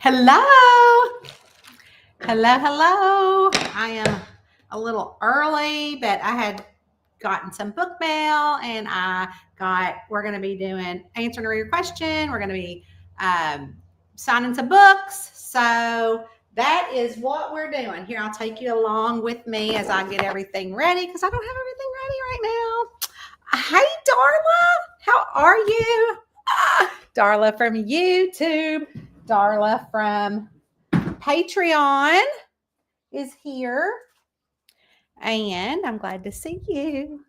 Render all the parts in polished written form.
Hello. Hello, hello. I am a little early, but I had gotten some book mail and we're going to be doing answering a reader question. We're going to be signing some books. So that is what we're doing. Here, I'll take you along with me as I get everything ready because I don't have everything ready right now. Hey, Darla, how are you? Darla from YouTube, Darla from Patreon is here, and I'm glad to see you.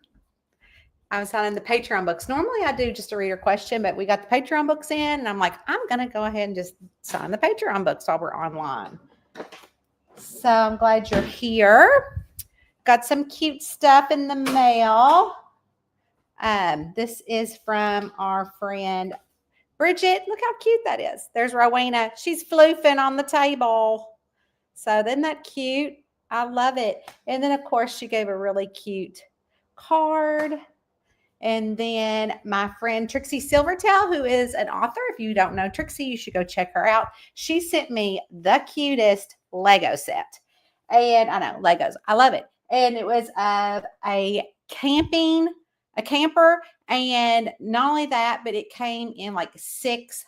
I was signing the Patreon books. Normally I do just a reader question, but we got the Patreon books in, and I'm like, I'm going to go ahead and just sign the Patreon books while we're online. So I'm glad you're here. Got some cute stuff in the mail. This is from our friend Bridget. Look how cute that is. There's Rowena. She's floofing on the table. So isn't that cute? I love it. And then, of course, she gave a really cute card. And then my friend Trixie Silvertail, who is an author. If you don't know Trixie, you should go check her out. She sent me the cutest Lego set. And I know, Legos. I love it. And it was of a camper. And not only that, but it came in like six,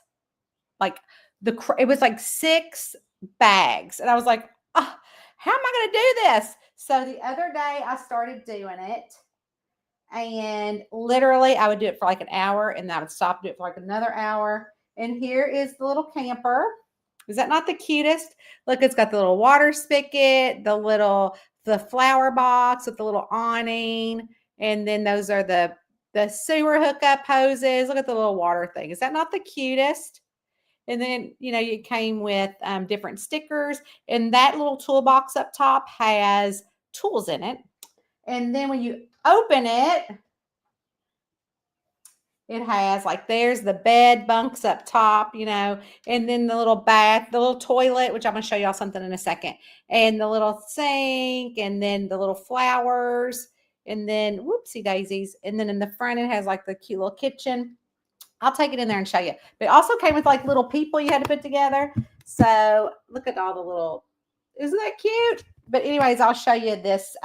it was like 6 bags. And I was like, oh, how am I going to do this? So the other day I started doing it. And literally I would do it for like an hour and then I would stop, do it for like another hour. And here is the little camper. Is that not the cutest? Look, it's got the little water spigot, the flower box with the little awning. And then those are the sewer hookup hoses. Look at the little water thing. Is that not the cutest? And then, it came with different stickers. And that little toolbox up top has tools in it. And then when you open it, it has there's the bed bunks up top, and then the little bath, the little toilet, which I'm going to show y'all something in a second, and the little sink, and then the little flowers, and then whoopsie daisies. And then in the front, it has the cute little kitchen. I'll take it in there and show you. But it also came with little people you had to put together. So look at all the little, isn't that cute? But anyways, I'll show you this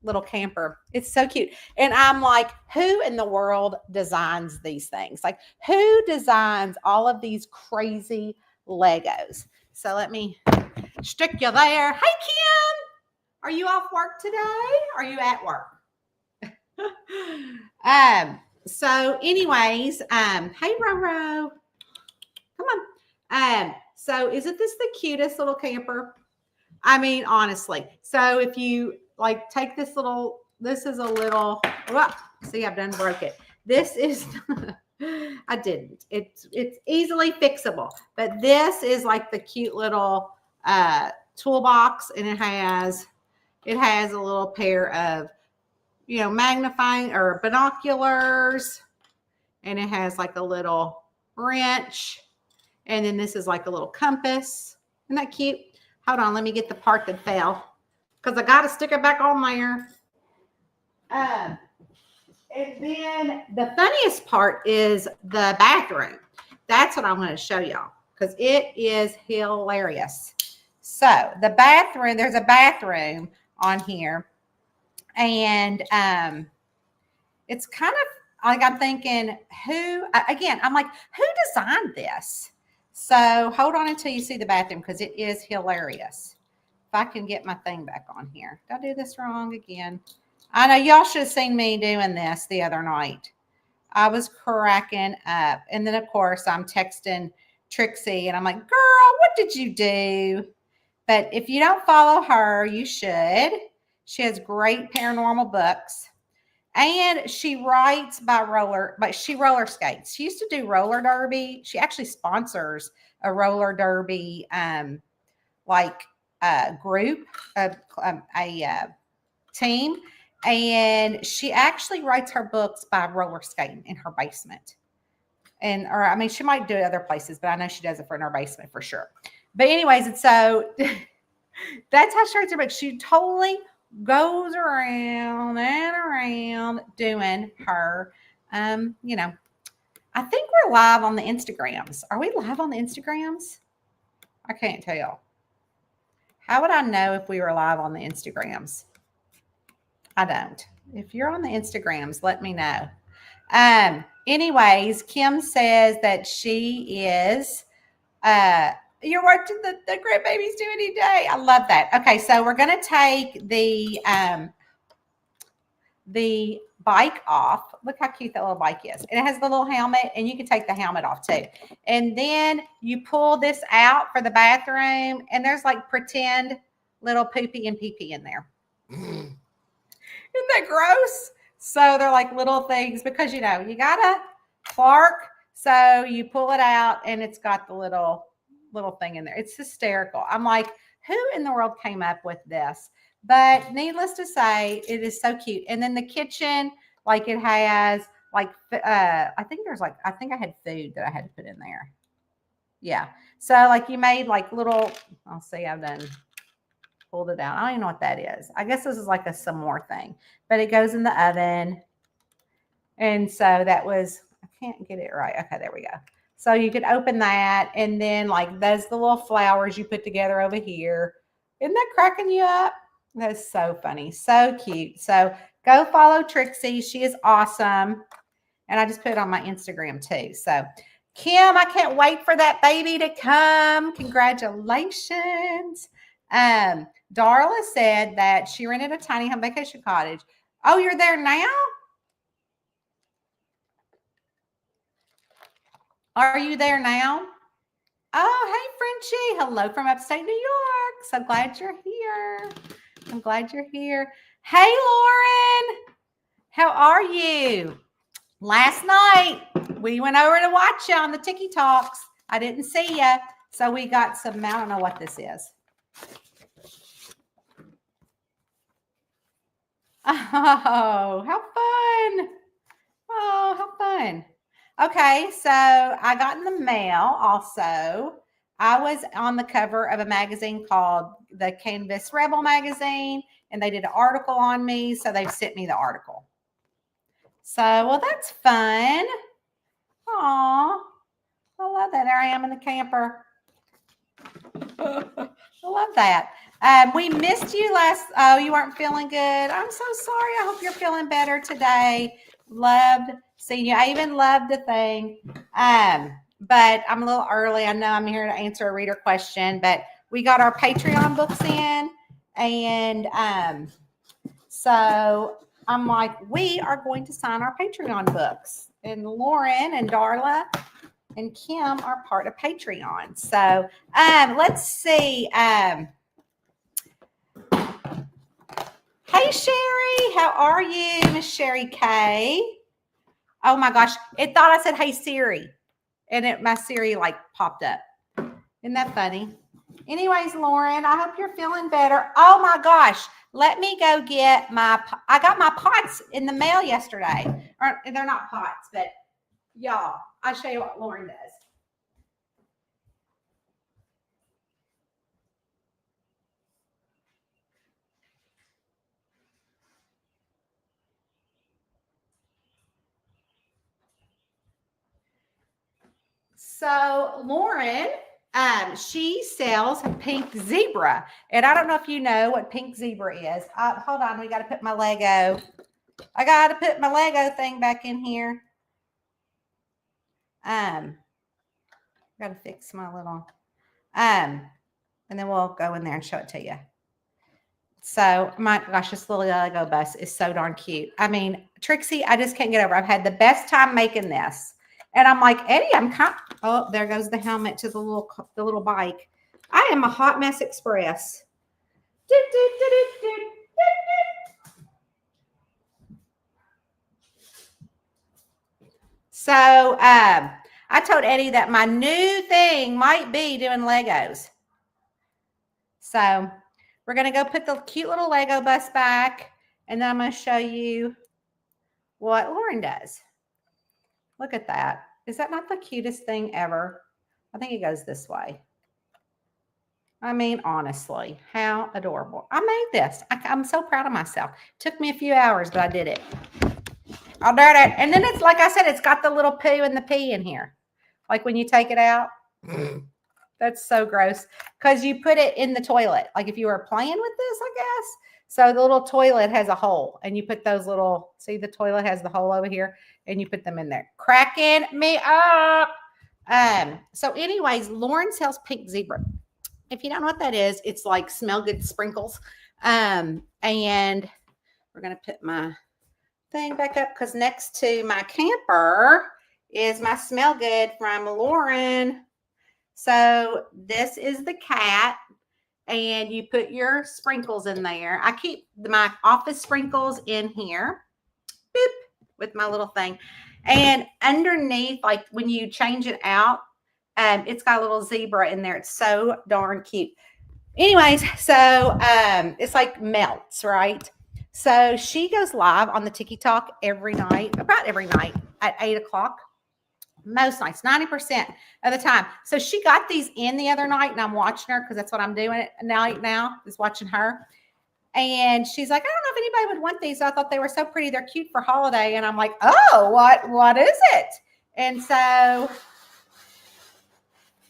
little camper. It's so cute. And I'm like, who in the world designs these things? Who designs all of these crazy Legos? So let me stick you there. Hey, Kim, are you off work today? Are you at work? So anyways, hey, Roro, come on. So isn't this the cutest little camper? I mean, honestly. So if you take this is a little, see, I've done broke it. This is, I didn't. It's easily fixable, but this is the cute little toolbox, and it has a little pair of, magnifying or binoculars, and it has a little wrench, and then this is a little compass. Isn't that cute? Hold on, let me get the part that fell because I got to stick it back on there. And then the funniest part is the bathroom. That's what I'm going to show y'all because it is hilarious. So the bathroom, there's a bathroom on here, and it's kind of I'm thinking, who designed this? So hold on until you see the bathroom because it is hilarious. If I can get my thing back on here. Did I do this wrong again? I know y'all should have seen me doing this the other night. I was cracking up. And then, of course, I'm texting Trixie, and I'm like, girl, what did you do? But if you don't follow her, you should. She has great paranormal books. And she writes but she roller skates. She used to do roller derby. She actually sponsors a roller derby, group, a team. And she actually writes her books by roller skating in her basement. She might do it other places, but I know she does it in her basement for sure. But anyways, and so that's how she writes her books. She totally goes around and around doing her, I think we're live on the Instagrams. Are we live on the Instagrams? I can't tell. How would I know if we were live on the Instagrams? I don't. If you're on the Instagrams, let me know. Anyways, Kim says that she is you're watching the grandbabies do any day. I love that. Okay, so we're gonna take the bike off. Look how cute that little bike is. And it has the little helmet, and you can take the helmet off too. And then you pull this out for the bathroom, and there's like pretend little poopy and pee-pee in there. Isn't that gross? So they're like little things because, you know, you gotta Clark. So you pull it out, and it's got the little thing in there. It's hysterical. I'm like, who in the world came up with this? But needless to say, it is so cute. And then the kitchen, like it has like, I think I had food that I had to put in there. Yeah. So like you made like little, I'll see, I've done pulled it out. I don't even know what that is. I guess this is like a some more thing, but it goes in the oven. And so that was, I can't get it right. Okay, there we go. So you could open that, and then like those the little flowers you put together over here. Isn't that cracking you up? That's so funny. So cute. So go follow Trixie. She is awesome. And I just put it on my Instagram too. So Kim, I can't wait for that baby to come. Congratulations. Darla said that she rented a tiny home vacation cottage. Oh, you're there now? Are you there now? Oh, hey, Frenchie. Hello from upstate New York. So glad you're here. I'm glad you're here. Hey, Lauren. How are you? Last night, we went over to watch you on the Tiki Talks. I didn't see you. So we got some, I don't know what this is. Oh, how fun. Oh, how fun. Okay, so I got in the mail also. I was on the cover of a magazine called the Canvas Rebel magazine, and they did an article on me, so they've sent me the article. So, well, that's fun. Aw, I love that. There I am in the camper. I love that. We missed you oh, you weren't feeling good. I'm so sorry. I hope you're feeling better today. Loved seeing you. I even loved the thing. But I'm a little early. I know I'm here to answer a reader question, but we got our Patreon books in. And so I'm like, we are going to sign our Patreon books. And Lauren and Darla and Kim are part of Patreon. So let's see. Hey, Sherry. How are you, Miss Sherry K? Oh, my gosh. It thought I said, hey, Siri. And my Siri, like, popped up. Isn't that funny? Anyways, Lauren, I hope you're feeling better. Oh, my gosh. Let me go get I got my pots in the mail yesterday. Or, they're not pots, but y'all, I'll show you what Lauren does. So Lauren, she sells Pink Zebra. And I don't know if you know what Pink Zebra is. Hold on, we got to put my Lego. I got to put my Lego thing back in here. Got to fix my little, and then we'll go in there and show it to you. So my gosh, this little Lego bus is so darn cute. I mean, Trixie, I just can't get over. I've had the best time making this. And I'm like, Eddie, oh, there goes the helmet to the little bike. I am a hot mess express. So I told Eddie that my new thing might be doing Legos. So we're going to go put the cute little Lego bus back, and then I'm going to show you what Lauren does. Look at that. Is that not the cutest thing ever? I think it goes this way. I mean, honestly, how adorable. I made this. I'm so proud of myself. Took me a few hours, but I did it. I'll do it. And then it's like I said, it's got the little poo and the pee in here. Like when you take it out. That's so gross because you put it in the toilet. Like if you were playing with this, I guess. So the little toilet has a hole and you put those little, see the toilet has the hole over here and you put them in there. Cracking me up. So anyways, Lauren sells pink zebra. If you don't know what that is, it's like smell good sprinkles. And we're going to put my thing back up because next to my camper is my smell good from Lauren. So this is the cat and you put your sprinkles in there. I keep my office sprinkles in here, boop, with my little thing. And underneath, like when you change it out, it's got a little zebra in there. It's so darn cute. Anyways, so it's like melts, right? So she goes live on the TikTok every night, about every night at 8 o'clock. Most nights, 90% of the time. So she got these in the other night and I'm watching her because that's what I'm doing at night now is watching her. And she's like, I don't know if anybody would want these. So I thought they were so pretty. They're cute for holiday. And I'm like, oh, what is it? And so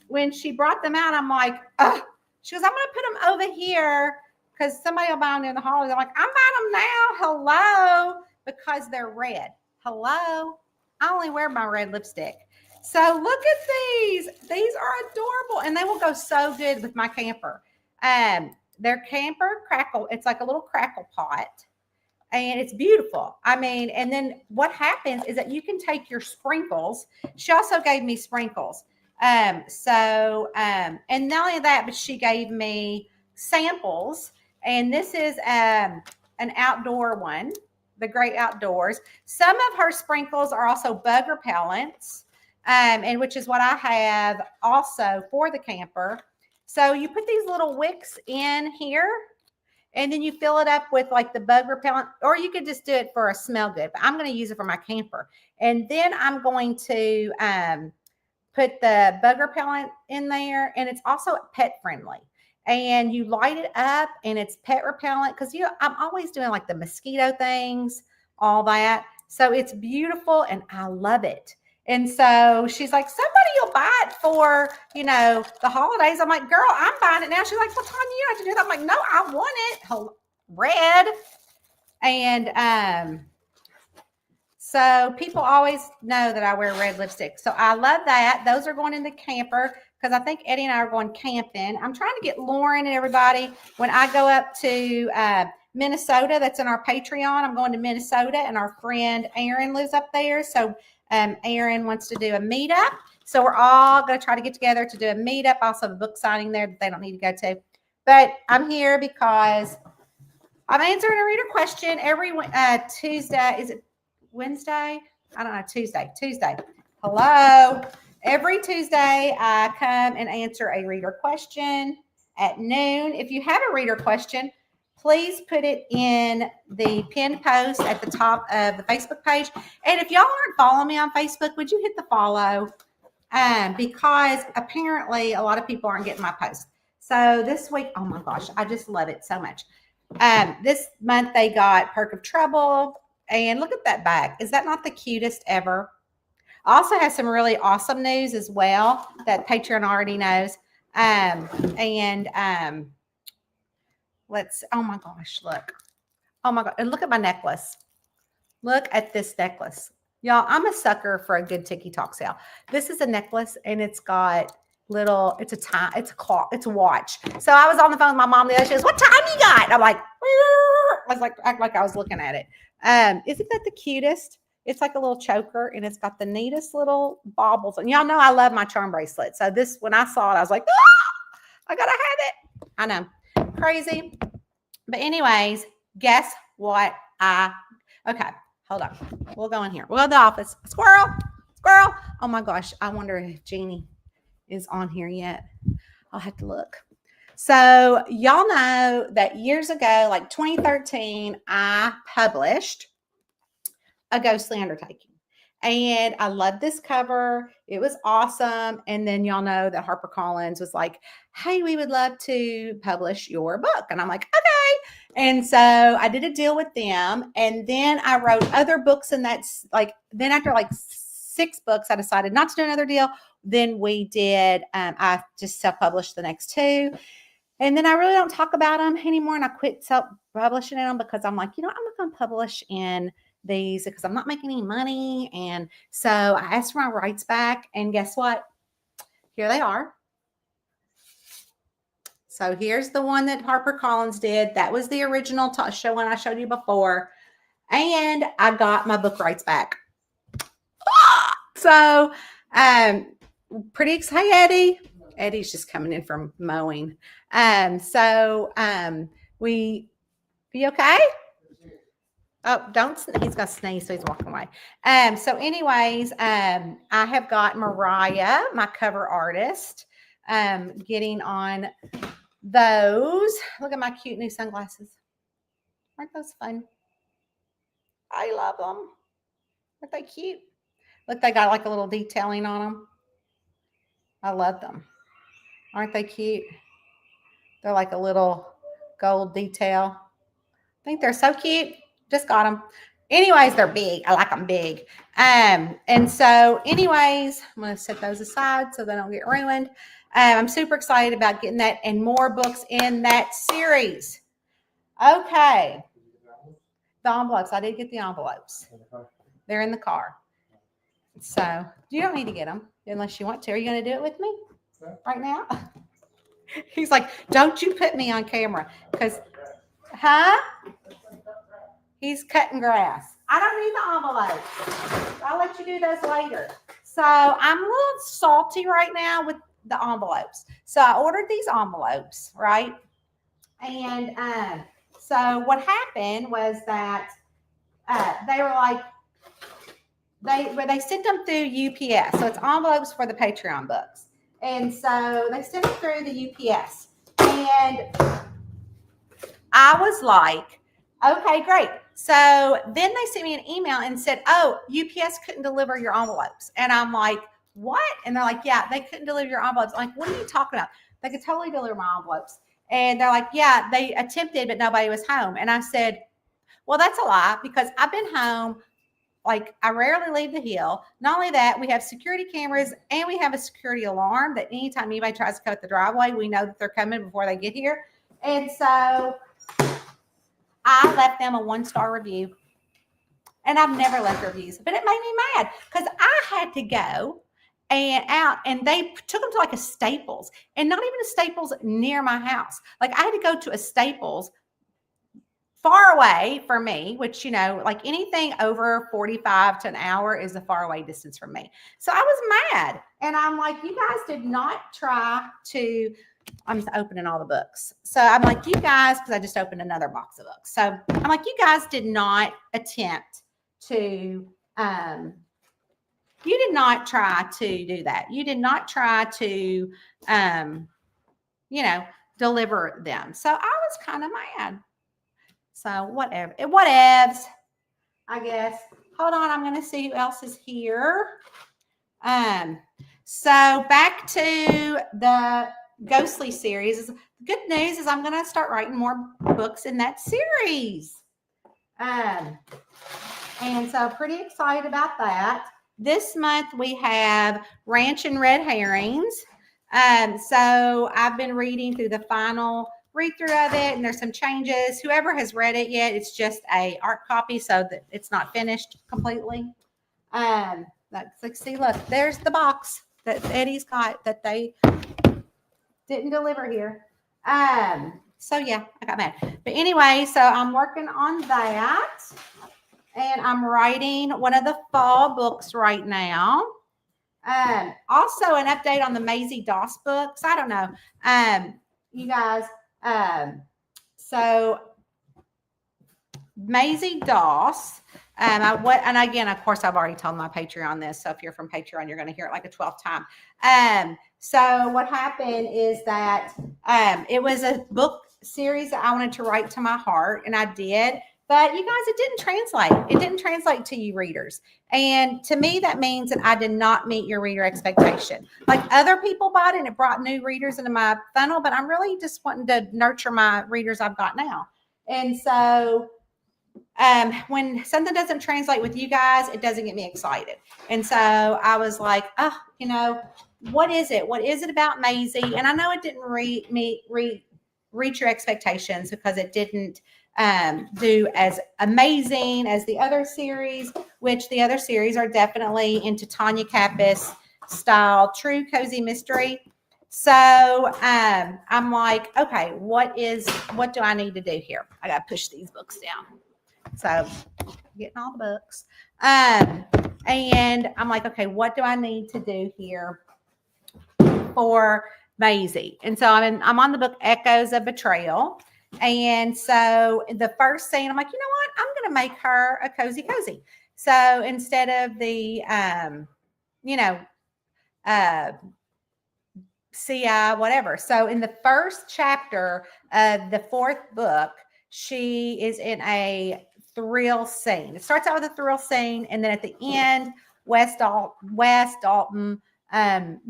when she brought them out, I'm like, oh, she goes, I'm going to put them over here because somebody will buy them in the holidays. I'm like, I'm buying them now. Hello. Because they're red. Hello. I only wear my red lipstick. So look at these. These are adorable. And they will go so good with my camper. They're camper crackle. It's like a little crackle pot. And it's beautiful. I mean, and then what happens is that you can take your sprinkles. She also gave me sprinkles. And not only that, but she gave me samples. And this is an outdoor one. The Great Outdoors. Some of her sprinkles are also bug repellents, and which is what I have also for the camper. So you put these little wicks in here, and then you fill it up with like the bug repellent, or you could just do it for a smell good. But I'm going to use it for my camper, and then I'm going to put the bug repellent in there, and it's also pet friendly. And you light it up and it's pet repellent because I'm always doing like the mosquito things, all that. So it's beautiful and I love it. And so she's like, somebody will buy it for, the holidays. I'm like, girl, I'm buying it now. She's like, well, Tanya, you have to do that. I'm like, no, I want it red. And so people always know that I wear red lipstick. So I love that. Those are going in the camper. Because I think Eddie and I are going camping. I'm trying to get Lauren and everybody. When I go up to Minnesota, that's in our Patreon. I'm going to Minnesota, and our friend Aaron lives up there. So Aaron wants to do a meetup. So we're all going to try to get together to do a meetup. Also have a book signing there that they don't need to go to. But I'm here because I'm answering a reader question every Tuesday. Is it Wednesday? I don't know. Tuesday. Hello. Every Tuesday, I come and answer a reader question at noon. If you have a reader question, please put it in the pinned post at the top of the Facebook page. And if y'all aren't following me on Facebook, would you hit the follow? Because apparently a lot of people aren't getting my posts. So this week, oh my gosh, I just love it so much. This month they got Perk of Trouble. And look at that bag. Is that not the cutest ever? I also have some really awesome news as well that Patreon already knows. Oh my gosh, look. Oh my God. And look at my necklace. Look at this necklace. Y'all, I'm a sucker for a good TikTok sale. This is a necklace and it's got it's a clock, it's a watch. So I was on the phone with my mom the other day. She goes, what time you got? I'm like, I was like, act like I was looking at it. Isn't that the cutest? It's like a little choker and it's got the neatest little baubles. And y'all know I love my charm bracelet. So when I saw it, I was like, I gotta have it. I know, crazy. But anyways, guess what? Okay, hold on. We'll go in here. We'll go to the office. Squirrel. Oh my gosh. I wonder if Jeannie is on here yet. I'll have to look. So y'all know that years ago, like 2013, I published A Ghostly Undertaking. And I loved this cover. It was awesome. And then y'all know that HarperCollins was like, hey, we would love to publish your book. And I'm like, okay. And so I did a deal with them. And then I wrote other books. And that's like, then after like 6 books. I decided not to do another deal. Then we did, I just self-published the next 2. And then I really don't talk about them anymore. And I quit self-publishing them because I'm like, I'm not going to publish in these because I'm not making any money. And so I asked for my rights back. And guess what? Here they are. So here's the one that HarperCollins did. That was the original show one I showed you before. And I got my book rights back. So, pretty excited. Hey, Eddie. Eddie's just coming in from mowing. We be okay? Oh, he's got to sneeze, so he's walking away. So anyways, I have got Mariah, my cover artist, getting on those. Look at my cute new sunglasses. Aren't those fun? I love them. Aren't they cute? Look, they got like a little detailing on them. I love them. Aren't they cute? They're like a little gold detail. I think they're so cute. Just got them. Anyways, they're big. I like them big. And so anyways, I'm going to set those aside so they don't get ruined. I'm super excited about getting that and more books in that series. Okay. The envelopes. I did get the envelopes. They're in the car. So you don't need to get them unless you want to. Are you going to do it with me right now? He's like, don't you put me on camera because, He's cutting grass. I don't need the envelopes. I'll let you do those later. So I'm a little salty right now with the envelopes. So I ordered these envelopes, right? And so what happened was that they were like, they sent them through UPS. So it's envelopes for the Patreon books. And so they sent it through the UPS. And I was like, okay, great. So then they sent me an email and said, oh, UPS couldn't deliver your envelopes. And I'm like, what? And they're like, yeah, they couldn't deliver your envelopes. I'm like, what are you talking about? They could totally deliver my envelopes. And they're like, yeah, they attempted, but nobody was home. And I said, well, that's a lie because I've been home. Like, I rarely leave the hill. Not only that, we have security cameras and we have a security alarm that anytime anybody tries to cut the driveway, we know that they're coming before they get here. And so I left them a 1-star review. And I've never left reviews, but it made me mad because I had to go and they took them to like a Staples and not even a Staples near my house. Like I had to go to a Staples far away for me, which, like anything over 45 to an hour is a far away distance from me. So I was mad. And I'm like, you guys did not try to, I'm opening all the books. So I'm like, you guys, because I just opened another box of books. So I'm like, you guys did not attempt to, you did not try to do that. You did not try to, deliver them. So I was kind of mad. So whatever, whatevs, I guess. Hold on, I'm going to see who else is here. So back to the Ghostly series. The good news is I'm going to start writing more books in that series. And so pretty excited about that. This month we have Ranch and Red Herrings. So I've been reading through the final read through of it, and there's some changes. Whoever has read it yet, it's just a art copy, so that it's not finished completely. See, look, there's the box that Eddie's got that they didn't deliver here. So yeah, I got mad. But anyway, so I'm working on that, and I'm writing one of the fall books right now. Also an update on the Maisie Doss books. I don't know. You guys. So Maisie Doss, and again, of course, I've already told my Patreon this. So if you're from Patreon, you're going to hear it like a 12th time. So what happened is that, it was a book series that I wanted to write to my heart, and I did. But you guys, it didn't translate. It didn't translate to you readers. And to me, that means that I did not meet your reader expectation. Like other people bought it and it brought new readers into my funnel, but I'm really just wanting to nurture my readers I've got now. And so when something doesn't translate with you guys, it doesn't get me excited. And so I was like, oh, what is it? What is it about Maisie? And I know it didn't reach your expectations because it didn't do as amazing as the other series, which the other series are definitely into Tanya Kappas style, true cozy mystery. So I'm like, okay, what do I need to do here? I got to push these books down. So getting all the books. And I'm like, okay, what do I need to do here for Maisie? And so I'm on the book Echoes of Betrayal. And so the first scene, I'm like, you know what? I'm going to make her a cozy. So instead of the, CI, whatever. So in the first chapter of the fourth book, she is in a thrill scene. It starts out with a thrill scene, and then at the end, Wes Dalton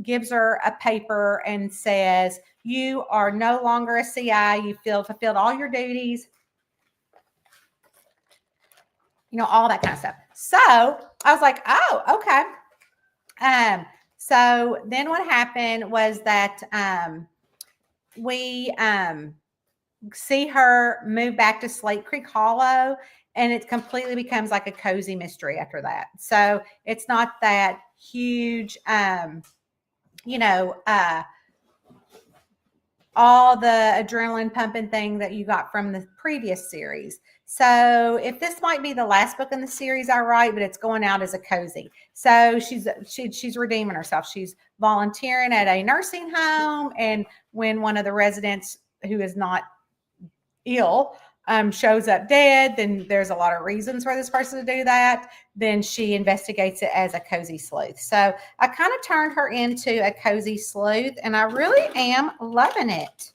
gives her a paper and says, "You are no longer a CI. You fulfilled all your duties." All that kind of stuff. So I was like, "Oh, okay." So then what happened was that we see her move back to Slate Creek Hollow, and it completely becomes like a cozy mystery after that. So it's not that huge, all the adrenaline pumping thing that you got from the previous series. So if this might be the last book in the series I write, but it's going out as a cozy. So she's redeeming herself. She's volunteering at a nursing home, and when one of the residents who is not ill shows up dead, then there's a lot of reasons for this person to do that. Then she investigates it as a cozy sleuth. So I kind of turned her into a cozy sleuth, and I really am loving it.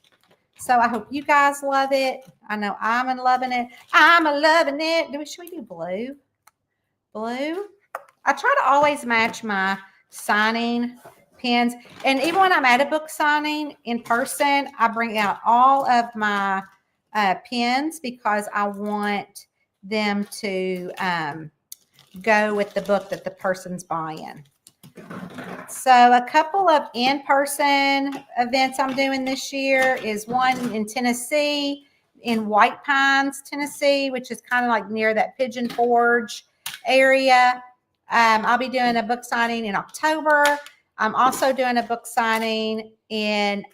So I hope you guys love it. I know I'm loving it. Should we do blue? Blue? I try to always match my signing pens. And even when I'm at a book signing in person, I bring out all of my pens because I want them to go with the book that the person's buying. So a couple of in-person events I'm doing this year is one in Tennessee, in White Pines, Tennessee, which is kind of like near that Pigeon Forge area. I'll be doing a book signing in October. I'm also doing a book signing in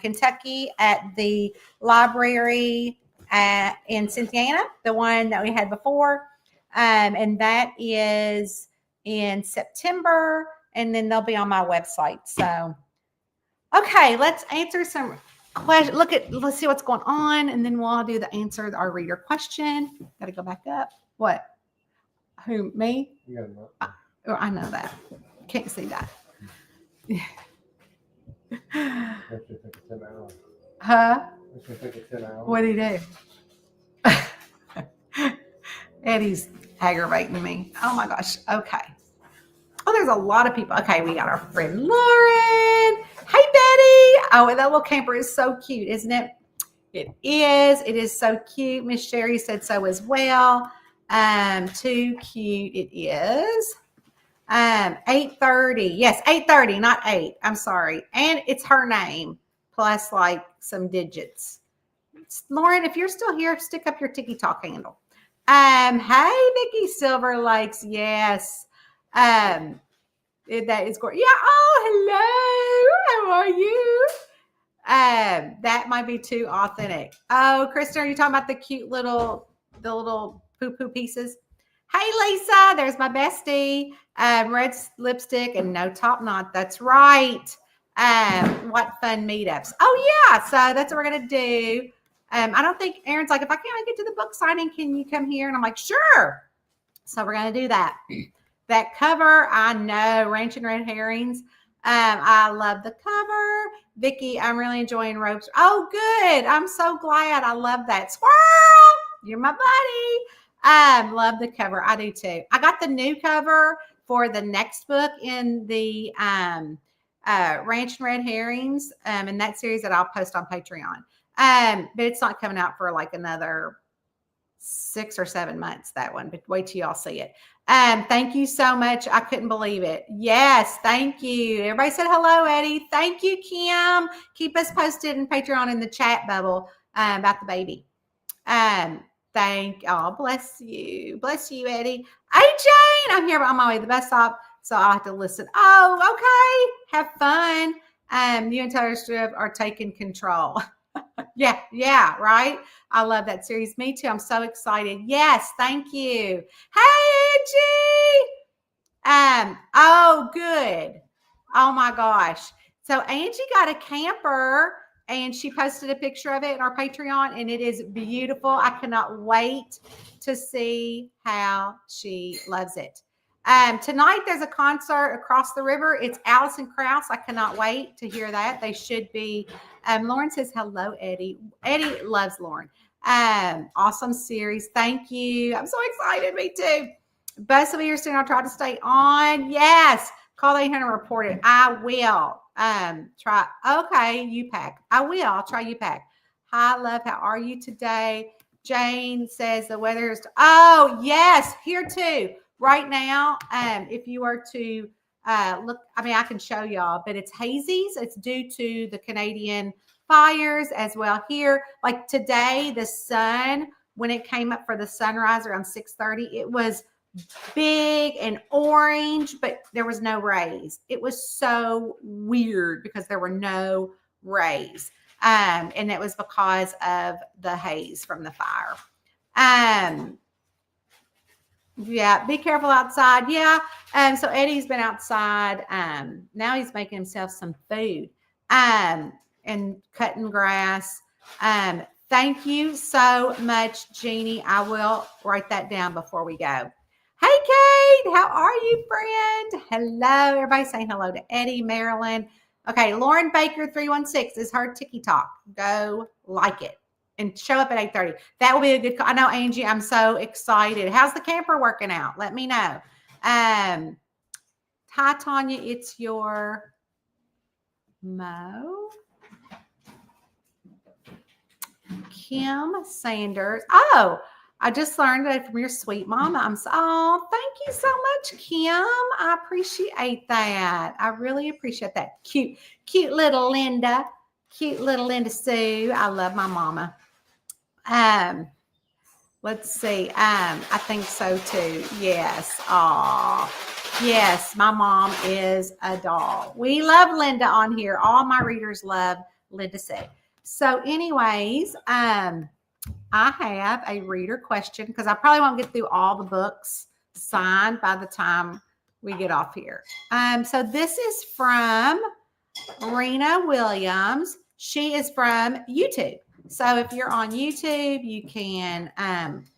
Kentucky at the library in Cynthiana, the one that we had before. And that is in September, and then they'll be on my website. So, okay, let's answer some questions. Let's see what's going on, and then we'll do the answer our reader question. Got to go back up. What? Who, me? Yeah, I know that. Can't see that. Huh? What did he do? Eddie's aggravating me. Oh my gosh. Okay. Oh, there's a lot of people. Okay, we got our friend Lauren. Hey, Betty. Oh, and that little camper is so cute, isn't it? It is. It is so cute. Miss Sherry said so as well. Too cute it is. 8:30. Yes, 8:30, not 8. I'm sorry. And it's her name plus like some digits. Lauren, if you're still here, stick up your TikTok handle. Hey, Vicki Silver Lakes. Yes. That is gorgeous. Yeah. Oh, hello. How are you? That might be too authentic. Oh, Kristen, are you talking about the little poo-poo pieces? Hey, Lisa, there's my bestie. Red lipstick and no top knot. That's right. What fun meetups. Oh, yeah. So that's what we're going to do. I don't think Aaron's like, if I can't make it to the book signing, can you come here? And I'm like, sure. So we're going to do that. That cover, I know, Ranching Red Herrings. I love the cover. Vicki, I'm really enjoying ropes. Oh, good. I'm so glad. I love that. Squirrel, you're my buddy. Love the cover. I do too. I got the new cover for the next book in the Ranching Red Herrings in that series that I'll post on Patreon. But it's not coming out for like another 6 or 7 months, that one, but wait till y'all see it. Thank you so much. I couldn't believe it. Yes, thank you. Everybody said hello, Eddie. Thank you, Kim. Keep us posted in Patreon in the chat bubble about the baby. Bless you, Eddie. Hey, Jane, I'm here on my way to the bus stop, so I'll have to listen. Oh, okay. Have fun. You and Taylor Swift are taking control. Yeah, right. I love that series. Me too. I'm so excited. Yes, thank you. Hey, Angie. Oh, good. Oh my gosh. So Angie got a camper and she posted a picture of it in our Patreon, and it is beautiful. I cannot wait to see how she loves it. Tonight there's a concert across the river. It's Alison Krauss. I cannot wait to hear that. They should be. Lauren says hello, Eddie. Eddie loves Lauren. Awesome series. Thank you. I'm so excited. Me too. Bus will be here soon. I'll try to stay on. Yes. Call 800 and report it. I will. Try. Okay, UPAC. I will. I'll try UPAC. Hi, love. How are you today? Jane says the weather is. Oh, yes. Here too. Right now, if you were to look, I mean, I can show y'all, but it's hazy. So it's due to the Canadian fires as well here. Like today, the sun, when it came up for the sunrise around 6:30, it was big and orange, but there was no rays. It was so weird because there were no rays. And it was because of the haze from the fire. Yeah, be careful outside. Yeah. So Eddie's been outside. Now he's making himself some food and cutting grass. Thank you so much, Jeannie. I will write that down before we go. Hey, Kate, how are you, friend? Hello. Everybody saying hello to Eddie, Marilyn. Okay, Lauren Baker 316 is her TikTok. Go like it and show up at 8:30. That will be a good call. I know, Angie, I'm so excited. How's the camper working out? Let me know. Hi, Tanya. It's your Mo. Kim Sanders. Oh, I just learned that from your sweet mama. Thank you so much, Kim. I appreciate that. I really appreciate that. Cute little Linda. Cute little Linda Sue. I love my mama. Let's see. I think so too. Yes. Yes, my mom is a doll. We love Linda on here. All my readers love Linda Sue. So anyways, I have a reader question because I probably won't get through all the books signed by the time we get off here. So this is from Rena Williams. She is from YouTube. So if you're on YouTube, you can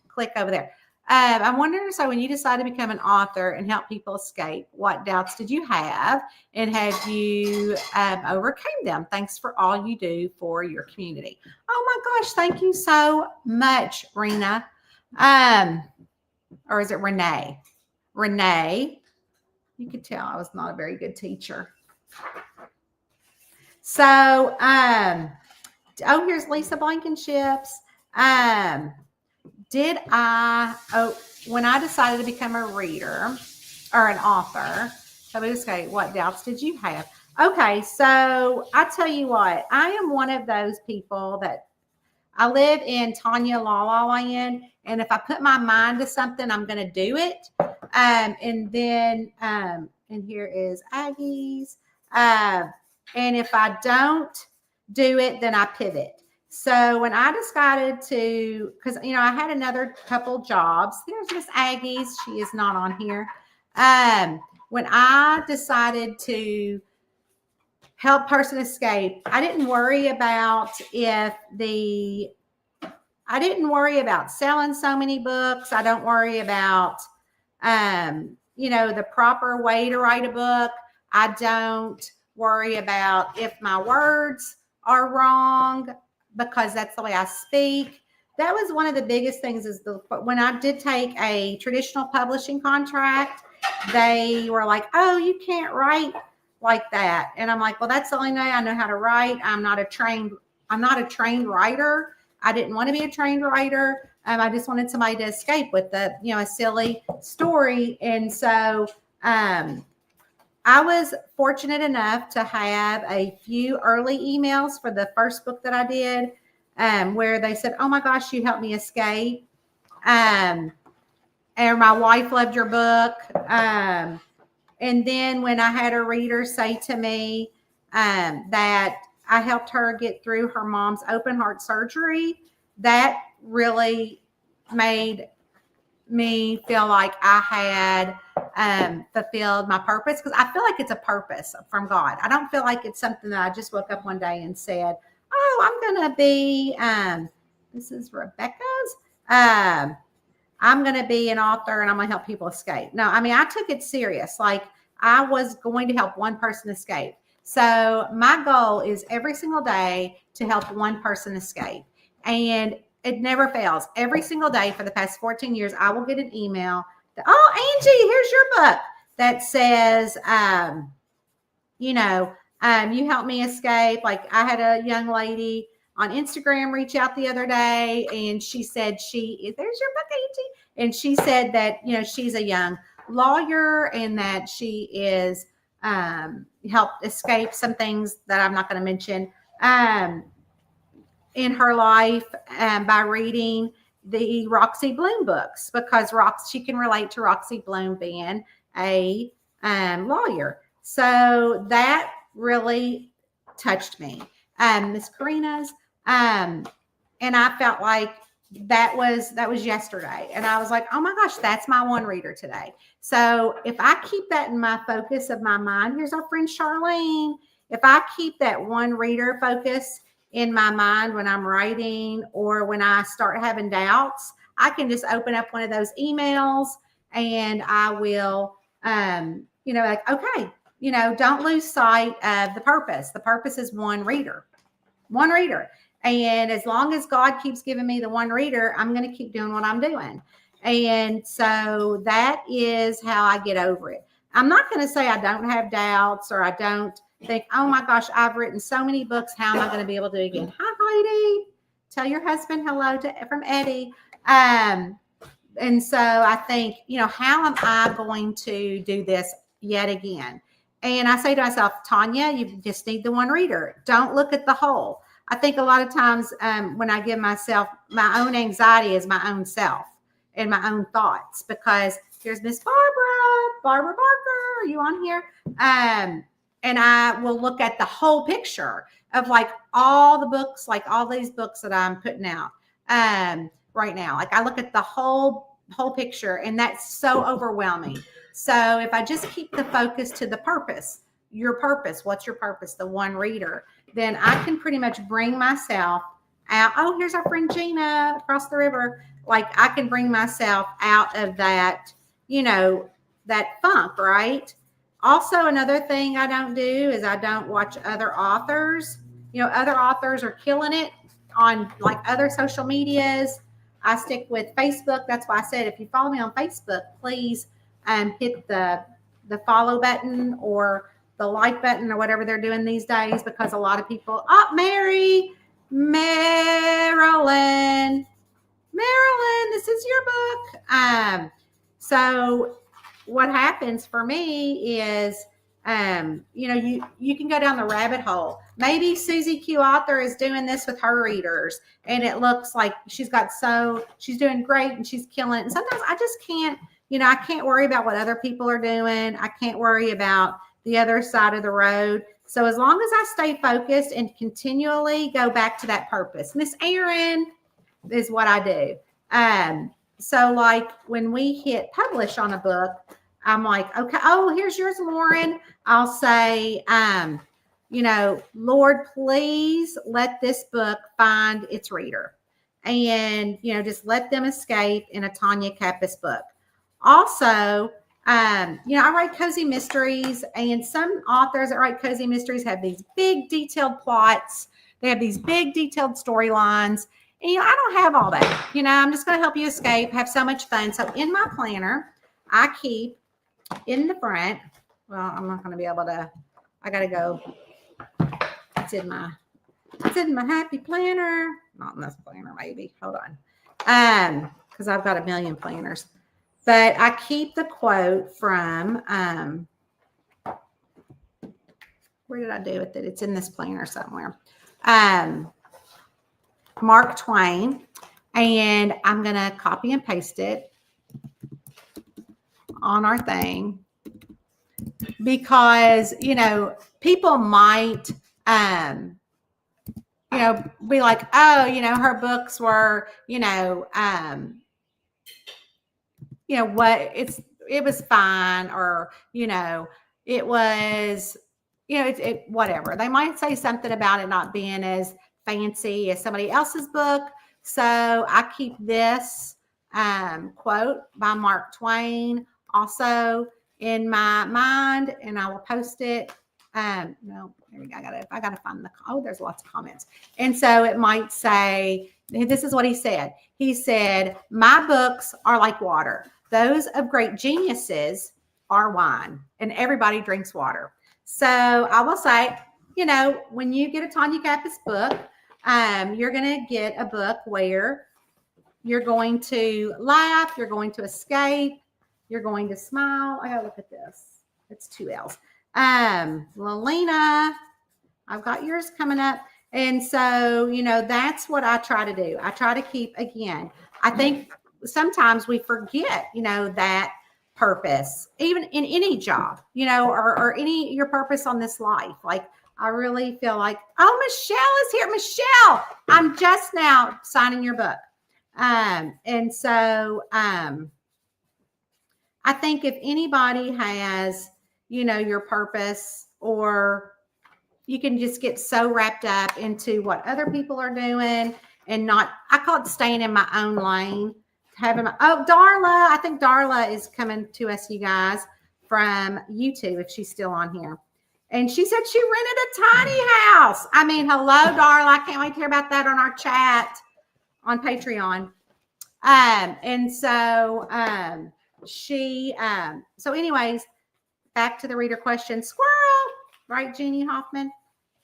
click over there. I'm wondering, so when you decided to become an author and help people escape, what doubts did you have? And have you overcame them? Thanks for all you do for your community. Oh my gosh, thank you so much, Rena. Or is it Renee? Renee. You could tell I was not a very good teacher. So, here's Lisa Blankenships. When I decided to become a reader or an author, what doubts did you have? Okay, so I tell you what, I am one of those people that I live in Tanya La La Land, and if I put my mind to something, I'm going to do it. And here is Aggie's. And if I don't do it, then I pivot. So when I decided to, because, I had another couple jobs. There's Miss Aggie's. She is not on here. When I decided to help person escape, I didn't worry about selling so many books. I don't worry about, the proper way to write a book. I don't worry about if my words are wrong, because that's the way I speak. That was one of the biggest things when I did take a traditional publishing contract, they were like, oh, you can't write like that. And I'm like, well, that's the only way I know how to write. I'm not a trained writer. I didn't want to be a trained writer. I just wanted somebody to escape with a silly story. And so I was fortunate enough to have a few early emails for the first book that I did, where they said, "Oh my gosh, you helped me escape." And my wife loved your book. And then when I had a reader say to me that I helped her get through her mom's open heart surgery, that really made me feel like I had fulfilled my purpose, because I feel like it's a purpose from God. I don't feel like it's something that I just woke up one day and said, "Oh, I'm going to be," this is Rebecca's, "I'm going to be an author and I'm going to help people escape." No, I mean, I took it serious. Like, I was going to help one person escape. So my goal is every single day to help one person escape. And it never fails. Every single day for the past 14 years, I will get an email that, "Oh, Angie, here's your book," that says, you helped me escape. Like, I had a young lady on Instagram reach out the other day, and she said there's your book, Angie. And she said that, she's a young lawyer and that she is helped escape some things that I'm not going to mention in her life by reading the Roxy Bloom books, because she can relate to Roxy Bloom being a lawyer. So that really touched me. Miss Karina's, and I felt like that was yesterday, and I was like, "Oh my gosh, that's my one reader today." So if I keep that in my focus of my mind, here's our friend Charlene. If I keep that one reader focus in my mind when I'm writing, or when I start having doubts, I can just open up one of those emails and I will, okay, don't lose sight of the purpose. The purpose is one reader. And as long as God keeps giving me the one reader, I'm going to keep doing what I'm doing. And so that is how I get over it. I'm not going to say I don't have doubts, or I don't think, "Oh my gosh, I've written so many books. How am I going to be able to do it again?" Hi, Heidi. Tell your husband hello from Eddie. And so I think, how am I going to do this yet again? And I say to myself, "Tanya, you just need the one reader. Don't look at the whole." I think a lot of times when I give myself my own anxiety is my own self and my own thoughts, because here's Miss Barbara Barker. Are you on here? And I will look at the whole picture of like all the books, like all these books that I'm putting out right now. Like, I look at the whole picture, and that's so overwhelming. So if I just keep the focus to the purpose, your purpose, what's your purpose? The one reader, then I can pretty much bring myself out. Oh, here's our friend Gina across the river. Like, I can bring myself out of that, that funk, right? Also, another thing I don't do is I don't watch other authors. Other authors are killing it on like other social medias. I stick with Facebook. That's why I said, if you follow me on Facebook, please hit the follow button or the like button or whatever they're doing these days, because a lot of people, Marilyn, this is your book. So what happens for me is, you can go down the rabbit hole. Maybe Susie Q Author is doing this with her readers, and it looks like she's doing great and she's killing it. And sometimes I just can't, I can't worry about what other people are doing. I can't worry about the other side of the road. So as long as I stay focused and continually go back to that purpose, Miss Erin, is what I do. So like when we hit publish on a book, I'm like, okay, here's yours, Lauren. I'll say, Lord, please let this book find its reader, and, just let them escape in a Tanya Kappas book. Also, I write cozy mysteries, and some authors that write cozy mysteries have these big detailed plots. They have these big detailed storylines. And, I don't have all that. I'm just going to help you escape, have so much fun. So in my planner, I keep in the front, well, I'm not going to be able to, I got to go. It's in my happy planner. Not in this planner, maybe. Hold on. because I've got a million planners. But I keep the quote from, where did I do it? That it's in this planner somewhere. Mark Twain. And I'm going to copy and paste it on our thing because, you know, people might, you know, be like, oh, you know, her books were, what it was fine, or, you know, it was, you know, it whatever. They might say something about it not being as fancy as somebody else's book. So I keep this quote by Mark Twain also in my mind, and I will post it. No, there we go. I gotta find there's lots of comments. And so it might say, this is what he said. He said, my books are like water. Those of great geniuses are wine, and everybody drinks water. So I will say, you know, when you get a Tanya Kappas book, you're going to get a book where you're going to laugh, you're going to escape, you're going to smile. I gotta look at this. It's 2 L's. Lalina, I've got yours coming up. And so, you know, that's what I try to do. I try to keep, again, I think sometimes we forget, you know, that purpose, even in any job, you know, or any your purpose on this life. Like, I really feel like, oh, Michelle is here. Michelle, I'm just now signing your book. And so I think if anybody has, you know, your purpose, or you can just get so wrapped up into what other people are doing and not, I call it staying in my own lane. Darla, I think Darla is coming to us, you guys, from YouTube, if she's still on here. And she said she rented a tiny house. I mean, hello, Darla. I can't wait to hear about that on our chat on Patreon. And so so anyways, back to the reader question. Squirrel, right, Jeannie Hoffman?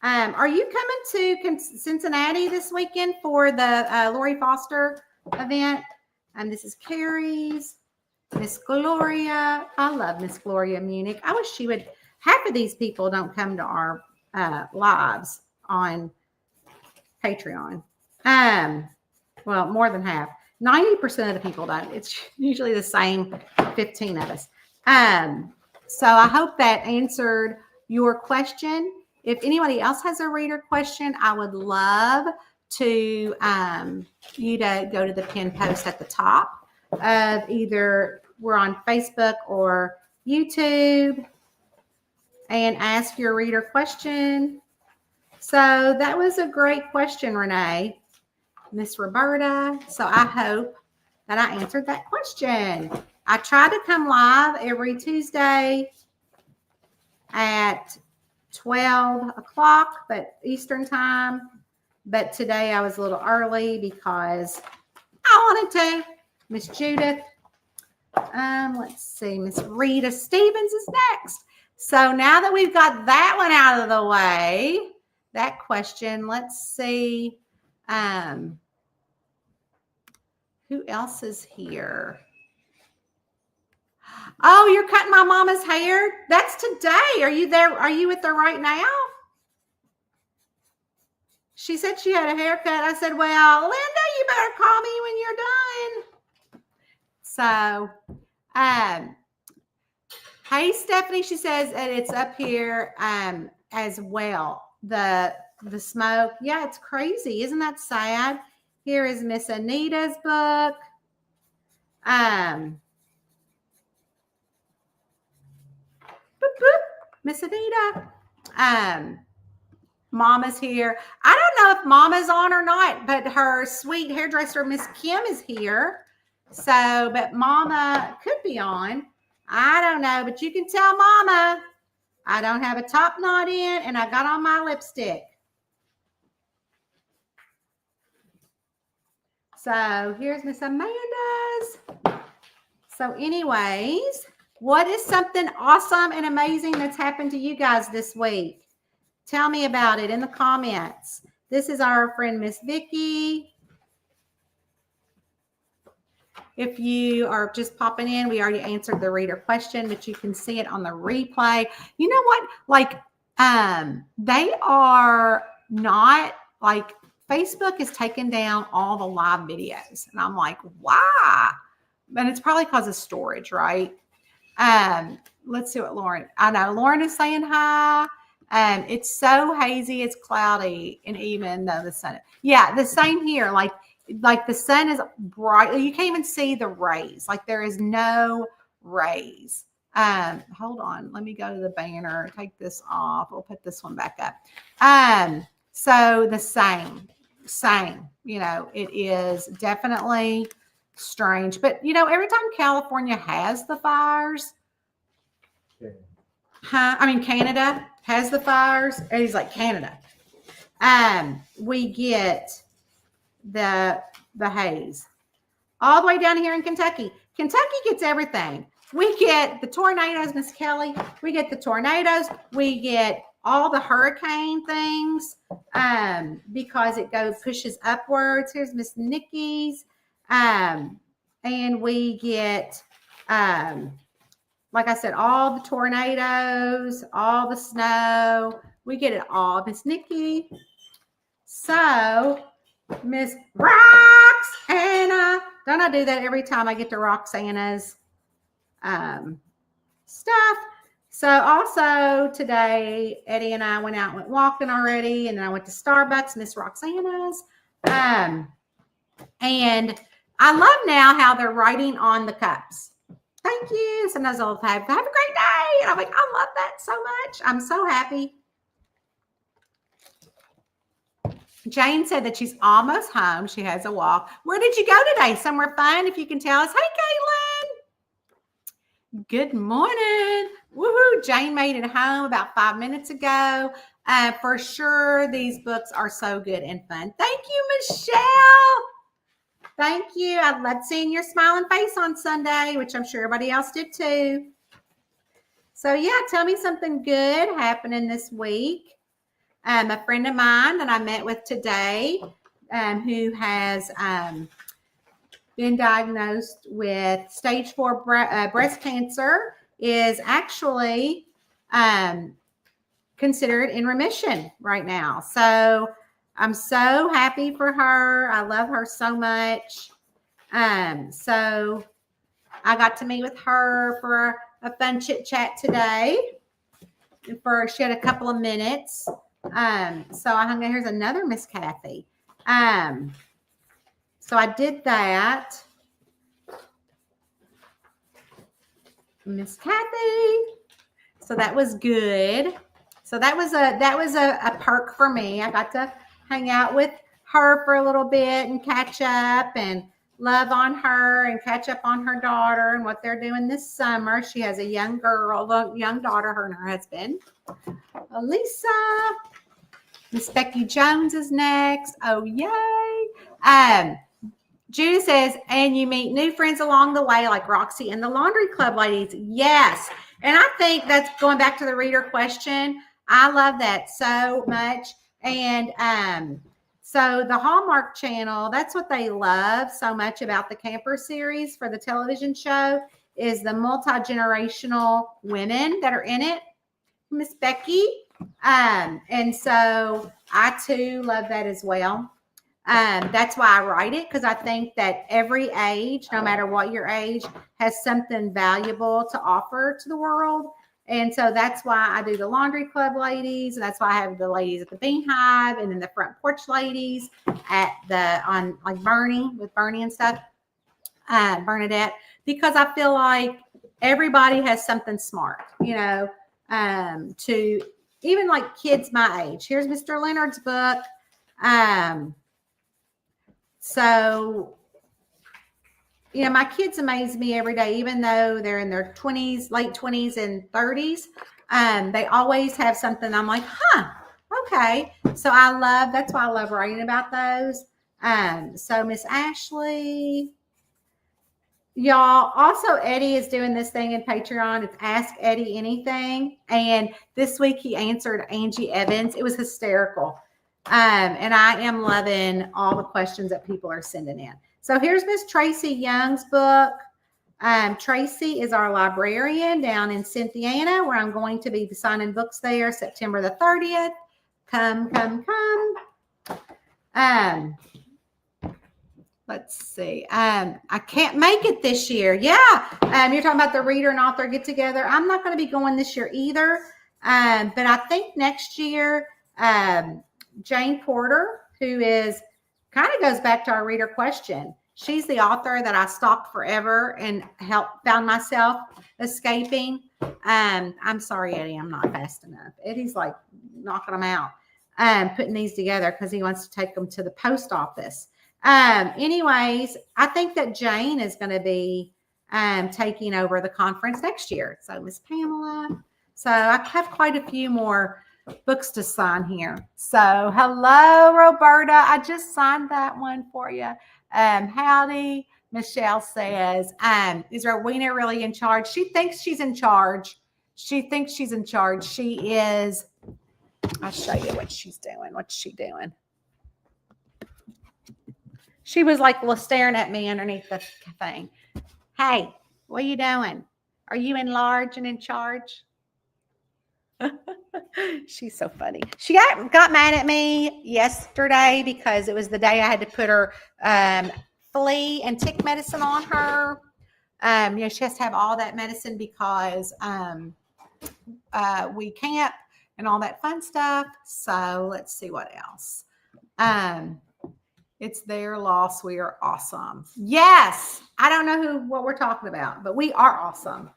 Are you coming to Cincinnati this weekend for the Lori Foster event? This is Carrie's, Miss Gloria. I love Miss Gloria Munich. I wish she would. Half of these people don't come to our lives on Patreon. Well, more than half. 90% of the people don't. It's usually the same 15 of us. So I hope that answered your question. If anybody else has a reader question, I would love to you to go to the pinned post at the top of either we're on Facebook or YouTube and ask your reader question. So that was a great question, Renee. Miss Roberta. So I hope that I answered that question. I try to come live every Tuesday at 12 o'clock, but Eastern time. But today I was a little early because I wanted to. Miss Judith. Let's see. Miss Rita Stevens is next. So now that we've got that one out of the way, that question, let's see. Who else is here? Oh, you're cutting my mama's hair? That's today. Are you there? Are you with her right now? She said she had a haircut. I said, well, Linda, you better call me when you're done. So, hey, Stephanie, she says that it's up here as well. The smoke. Yeah, it's crazy. Isn't that sad? Here is Miss Anita's book. Boop, boop. Miss Anita. Mama's here. I don't know if Mama's on or not, but her sweet hairdresser, Miss Kim, is here. So, but Mama could be on. I don't know, but you can tell Mama I don't have a top knot in and I got on my lipstick. So here's Miss Amanda's. So anyways, what is something awesome and amazing that's happened to you guys this week? Tell me about it in the comments. This is our friend Miss Vicky. if you are just popping in, we already answered the reader question, but you can see it on the replay. You know what? Like, they are not like Facebook is taking down all the live videos. And I'm like, why? And it's probably because of storage, right? Let's see what Lauren, I know Lauren is saying hi. It's so hazy, it's cloudy, and even though the sun, yeah, the same here. Like the sun is bright. You can't even see the rays. Like there is no rays. Hold on. Let me go to the banner. Take this off. We'll put this one back up. So the same, you know, it is definitely strange. But, you know, every time California has the fires, Canada has the fires. And he's like, Canada. We get the haze all the way down here in Kentucky. Kentucky gets everything. We get the tornadoes, Miss Kelly. We get the tornadoes. We get all the hurricane things because it pushes upwards. Here's Miss Nikki's. And we get, like I said, all the tornadoes, all the snow. We get it all, Miss Nikki. So, Miss Roxana, don't I do that every time I get to Roxana's stuff? So also today, Eddie and I went walking already, and then I went to Starbucks, Miss Roxana's. And I love now how they're writing on the cups. Thank you. Sometimes they'll have a great day. And I'm like, I love that so much. I'm so happy. Jane said that she's almost home. She has a walk. Where did you go today? Somewhere fun, if you can tell us. Hey, Caitlin. Good morning. Woohoo. Jane made it home about 5 minutes ago. For sure, these books are so good and fun. Thank you, Michelle. Thank you. I loved seeing your smiling face on Sunday, which I'm sure everybody else did too. So, yeah, tell me something good happening this week. A friend of mine that I met with today who has been diagnosed with stage 4 breast cancer is actually considered in remission right now. So I'm so happy for her. I love her so much. So I got to meet with her for a fun chit chat today. She had a couple of minutes. So I hung out. Here's another Miss Kathy. So I did that. Miss Kathy. So that was good. So that was a perk for me. I got to hang out with her for a little bit and catch up and love on her and catch up on her daughter and what they're doing this summer. She has a young daughter, her and her husband. Lisa. Miss Becky Jones is next. Oh, yay. Judy says, and you meet new friends along the way, like Roxy and the Laundry Club ladies. Yes. And I think that's going back to the reader question. I love that so much. And so the Hallmark Channel, that's what they love so much about the Camper series for the television show is the multi-generational women that are in it. Miss Becky. And so I too love that as well. That's why I write it, because I think that every age, no matter what your age, has something valuable to offer to the world. And so that's why I do the Laundry Club ladies. And that's why I have the ladies at the Beehive and then the Front Porch ladies on Bernie, with Bernie and stuff, Bernadette, because I feel like everybody has something smart, to even like kids my age. Here's Mr. Leonard's book. So, my kids amaze me every day, even though they're in their 20s, late 20s and 30s. They always have something. I'm like, okay. So that's why I love writing about those. So Miss Ashley, y'all, also Eddie is doing this thing in Patreon. It's Ask Eddie Anything. And this week he answered Angie Evans. It was hysterical. And I am loving all the questions that people are sending in. So So here's Miss Tracy Young's book. Tracy is our librarian down in Cynthiana, where I'm going to be signing books there September the 30th. Come. Let's see. I can't make it this year. Yeah. You're talking about the reader and author get together. I'm not going to be going this year either. But I think next year, Jane Porter, who is kind of goes back to our reader question. She's the author that I stalked forever and found myself escaping. I'm sorry, Eddie, I'm not fast enough. Eddie's like knocking them out, putting these together because he wants to take them to the post office. Anyways, I think that Jane is going to be taking over the conference next year. So Miss Pamela. So I have quite a few more books to sign here. So hello, Roberta. I just signed that one for you. Howdy. Michelle says, is Rowena really in charge? She thinks she's in charge. She thinks she's in charge. She is. I'll show you what she's doing. What's she doing? She was like staring at me underneath the thing. Hey, what are you doing? Are you in large and in charge? She's so funny. She got mad at me yesterday because it was the day I had to put her flea and tick medicine on her. She has to have all that medicine because we camp and all that fun stuff. So let's see what else. It's their loss. We are awesome. Yes. I don't know what we're talking about, but we are awesome.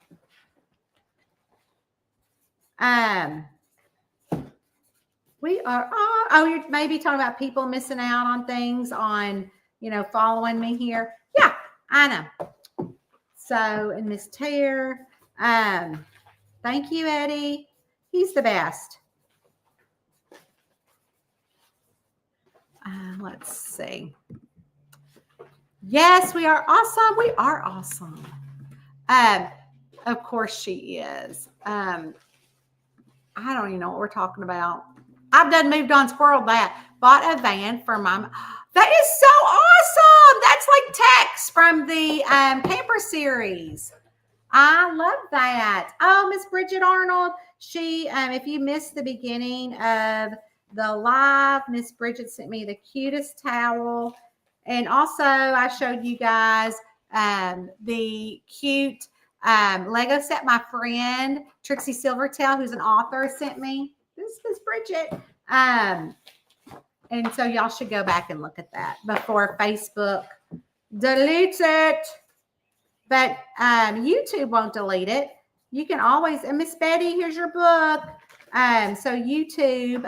We are, you're maybe talking about people missing out on things on, following me here. Yeah, I know. So, and Miss Tare, thank you, Eddie. He's the best. Let's see. Yes, we are awesome. We are awesome. Of course she is. I don't even know what we're talking about. I've done moved on squirrel that. Bought a van for my. That is so awesome. That's like Tex from the camper series. I love that. Oh, Miss Bridget Arnold. She, if you missed the beginning of the live, Miss Bridget sent me the cutest towel. And also I showed you guys the cute Lego set my friend Trixie Silvertail, who's an author, sent me. This is Miss Bridget. And so y'all should go back and look at that before Facebook deletes it. But YouTube won't delete it. You can always, and Miss Betty, here's your book. So YouTube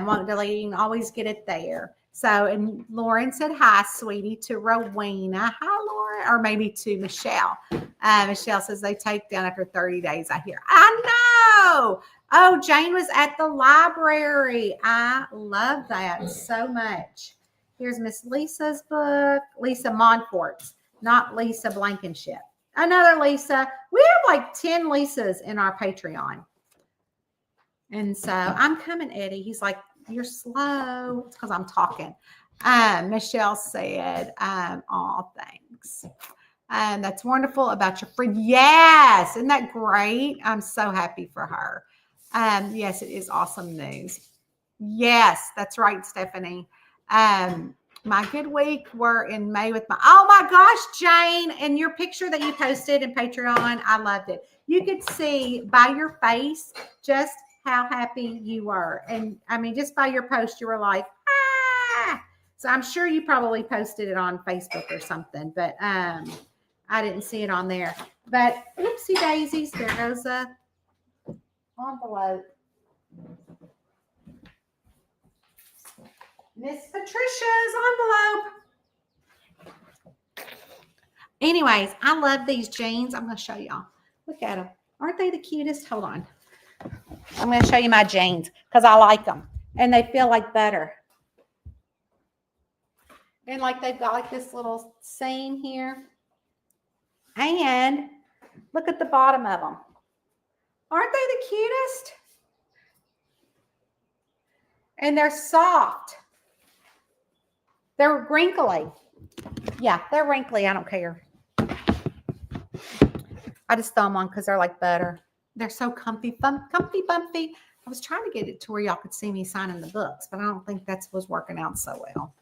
won't delete it. You can always get it there. So, and Lauren said hi, sweetie, to Rowena. Hi, Lauren, or maybe to Michelle. Michelle says they take down after 30 days, I hear. I know. Oh, Jane was at the library. I love that so much. Here's Miss Lisa's book, Lisa Montfort's, not Lisa Blankenship. Another Lisa. We have like 10 Lisas in our Patreon. And so I'm coming, Eddie. He's like, you're slow. It's because I'm talking. Michelle said, oh, thanks. That's wonderful about your friend. Yes. Isn't that great? I'm so happy for her. Yes, it is awesome news. Yes, that's right, Stephanie. My good week were in May with oh my gosh, Jane, and your picture that you posted in Patreon, I loved it. You could see by your face just how happy you were. And I mean, just by your post, you were like, ah. So I'm sure you probably posted it on Facebook or something, but I didn't see it on there. But oopsie daisies, there goes a envelope. Miss Patricia's envelope. Anyways, I love these jeans. I'm going to show y'all. Look at them. Aren't they the cutest? Hold on. I'm going to show you my jeans because I like them. And they feel like butter. And like they've got like this little seam here. And look at the bottom of them. Aren't they the cutest? And they're soft. They're wrinkly. Yeah, they're wrinkly. I don't care. I just throw them on because they're like butter. They're so comfy, comfy, bumpy. I was trying to get it to where y'all could see me signing the books, but I don't think that was working out so well.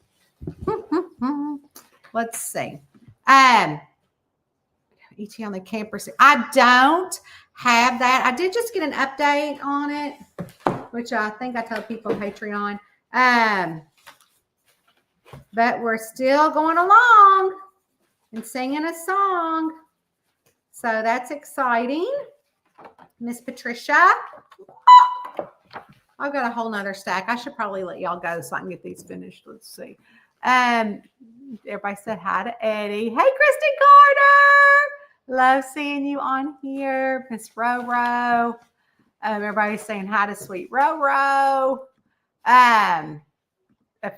Let's see. ET on the camper. I don't have that. I did just get an update on it, which I think I told people on Patreon. But we're still going along and singing a song. So that's exciting. Miss Patricia. I've got a whole nother stack. I should probably let y'all go so I can get these finished. Let's see. Everybody said hi to Eddie. Hey, Christy Carter. Love seeing you on here. Miss Roro. Everybody's saying hi to sweet Roro. A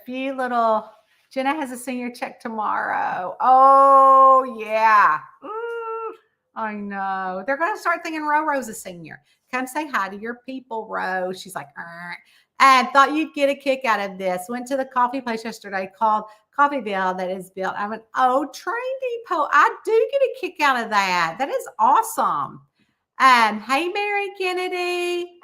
few little, Jenna has a senior check tomorrow. Oh, yeah. I know. They're going to start thinking Roro's a senior. Come say hi to your people, Ro. She's like, and thought you'd get a kick out of this. Went to the coffee place yesterday called Coffeeville that is built. I went, oh, Train Depot. I do get a kick out of that. That is awesome. Hey, Mary Kennedy.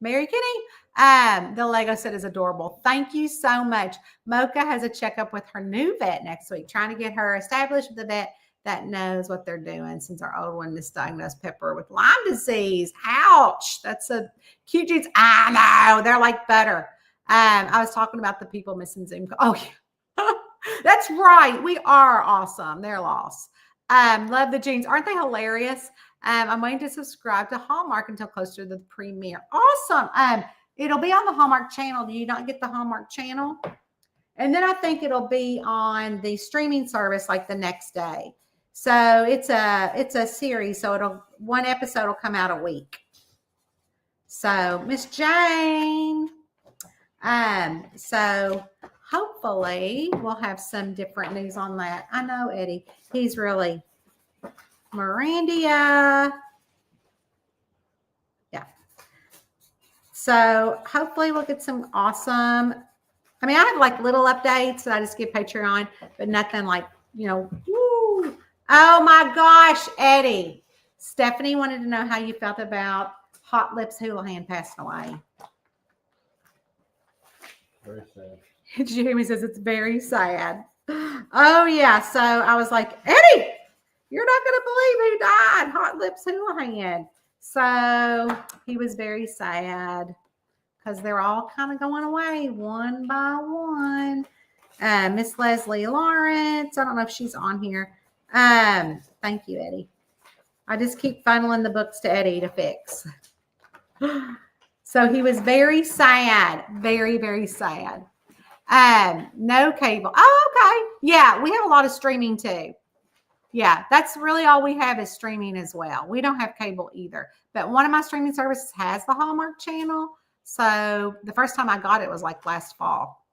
Mary Kenny. The Lego set is adorable. Thank you so much. Mocha has a checkup with her new vet next week, trying to get her established with the vet that knows what they're doing since our old one misdiagnosed Pepper with Lyme disease. Ouch. That's a cute jeans. I know. They're like butter. I was talking about the people missing Zoom. Oh, yeah. That's right. We are awesome. They're lost. Love the jeans. Aren't they hilarious? I'm waiting to subscribe to Hallmark until closer to the premiere. Awesome. It'll be on the Hallmark channel. Do you not get the Hallmark channel? And then I think it'll be on the streaming service like the next day. So it's a series. So one episode will come out a week. So Miss Jane. So hopefully we'll have some different news on that. I know Eddie. He's really Mirandia. Yeah. So hopefully we'll get some awesome. I mean, I have like little updates that I just give Patreon, but nothing like, woo. Oh my gosh, Eddie. Stephanie wanted to know how you felt about Hot Lips Houlihan passing away. Very sad. Jamie says it's very sad. Oh yeah. So I was like, Eddie, you're not going to believe who died. Hot Lips Houlihan. So he was very sad because they're all kind of going away one by one. Miss Leslie Lawrence. I don't know if she's on here. Thank you, Eddie. I just keep funneling the books to Eddie to fix. So he was very sad. Very, very sad. No cable. Oh, okay. Yeah, we have a lot of streaming too. Yeah, that's really all we have is streaming as well. We don't have cable either. But one of my streaming services has the Hallmark channel. So the first time I got it was like last fall.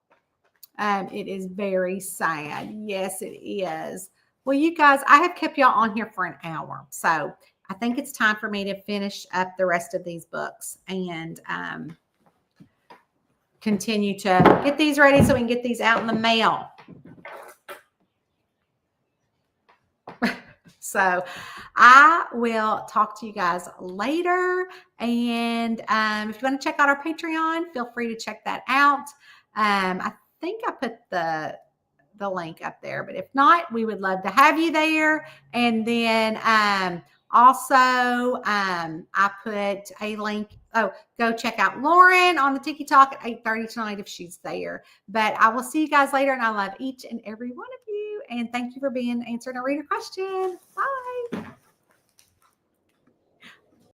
It is very sad. Yes, it is. Well, you guys, I have kept y'all on here for an hour. So I think it's time for me to finish up the rest of these books and continue to get these ready so we can get these out in the mail. So I will talk to you guys later. And if you want to check out our Patreon, feel free to check that out. I think I put the link up there, but if not, we would love to have you there. And then also I put a link. Oh, go check out Lauren on the Tiki Talk at 8:30 tonight if she's there. But I will see you guys later, and I love each and every one of you. And thank you for answering a reader question. Bye.